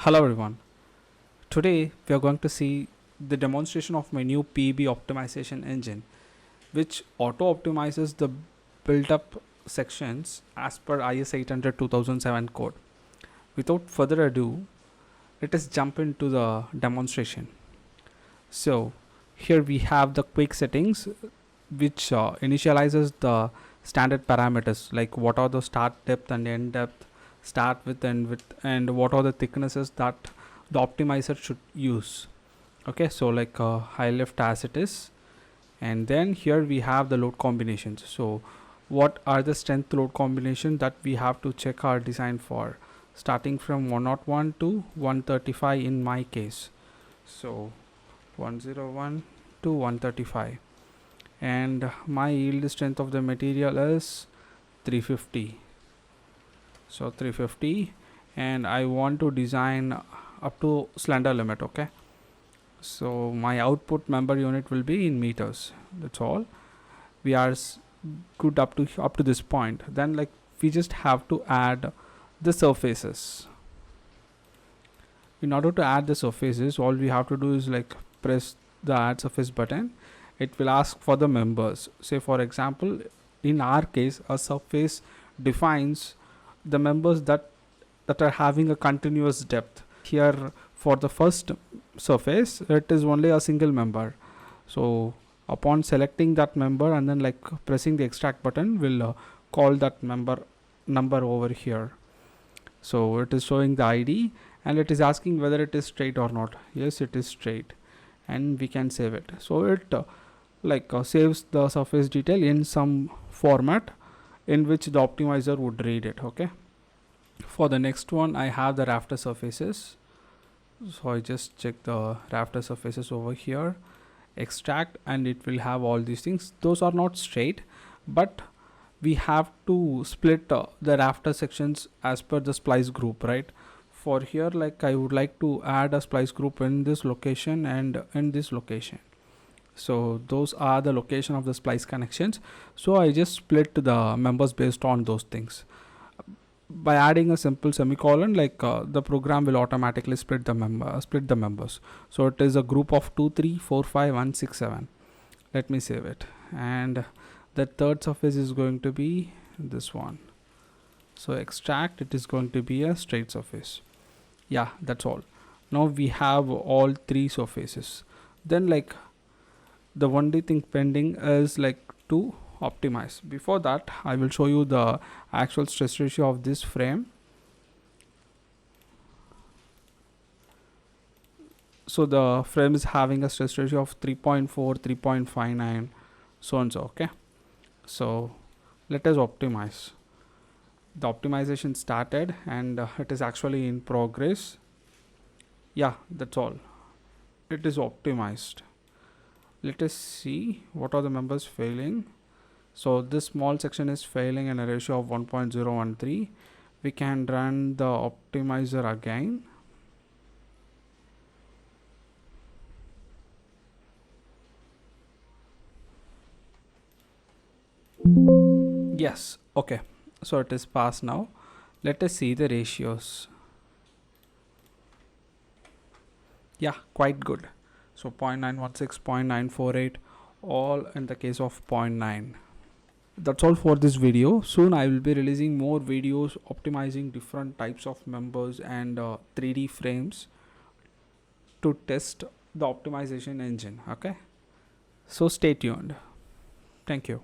Hello everyone. Today we are going to see the demonstration of my new PEB optimization engine, which auto optimizes the built up sections as per IS 800 2007 code. Without further ado, let us jump into the demonstration. So here we have the quick settings, which initializes the standard parameters like what are the start depth and end depth, start width and width, and what are the thicknesses that the optimizer should use. Okay, so like I left as it is, and then here we have the load combinations. So what are the strength load combination that we have to check our design for, starting from 101 to 135 in my case. So 101 to 135, and my yield strength of the material is 350. So 350, and I want to design up to slender limit. Okay, so my output member unit will be in meters. That's all. We are good up to this point. Then like we just have to add the surfaces. In order to add the surfaces, all we have to do is like press the add surface button. It will ask for the members. Say for example, in our case, a surface defines the members that are having a continuous depth. Here for the first surface, it is only a single member. So upon selecting that member and then like pressing the extract button, will call that member number over here. So it is showing the ID and it is asking whether it is straight or not. Yes, it is straight, and we can save it. So it saves the surface detail in some format in which the optimizer would read it. Okay, for the next one I have the rafter surfaces. So I just check the rafter surfaces over here, extract, and it will have all these things. Those are not straight, but we have to split the rafter sections as per the splice group, right? For here, like I would like to add a splice group in this location and in this location. So those are the location of the splice connections. So I just split the members based on those things. By adding a simple semicolon, the program will automatically split the members. So it is a group of 2 3 4 5 1 6 7. Let me save it, and the third surface is going to be this one. So extract, it is going to be a straight surface. Yeah, that's all. Now we have all three surfaces. Then like the only thing pending is like to optimize. Before that, I will show you the actual stress ratio of this frame. So the frame is having a stress ratio of 3.4, 3.59, so and so. Okay, so let us optimize. The optimization started, and it is actually in progress. Yeah, that's all. It is optimized. Let us see what are the members failing. So this small section is failing in a ratio of 1.013. We can run the optimizer again. Yes, okay, so it is passed now. Let us see the ratios. Yeah, quite good. So 0.916, 0.948, all in the case of 0.9. That's all for this video. Soon I will be releasing more videos optimizing different types of members and 3D frames to test the optimization engine. Okay, so stay tuned. Thank you.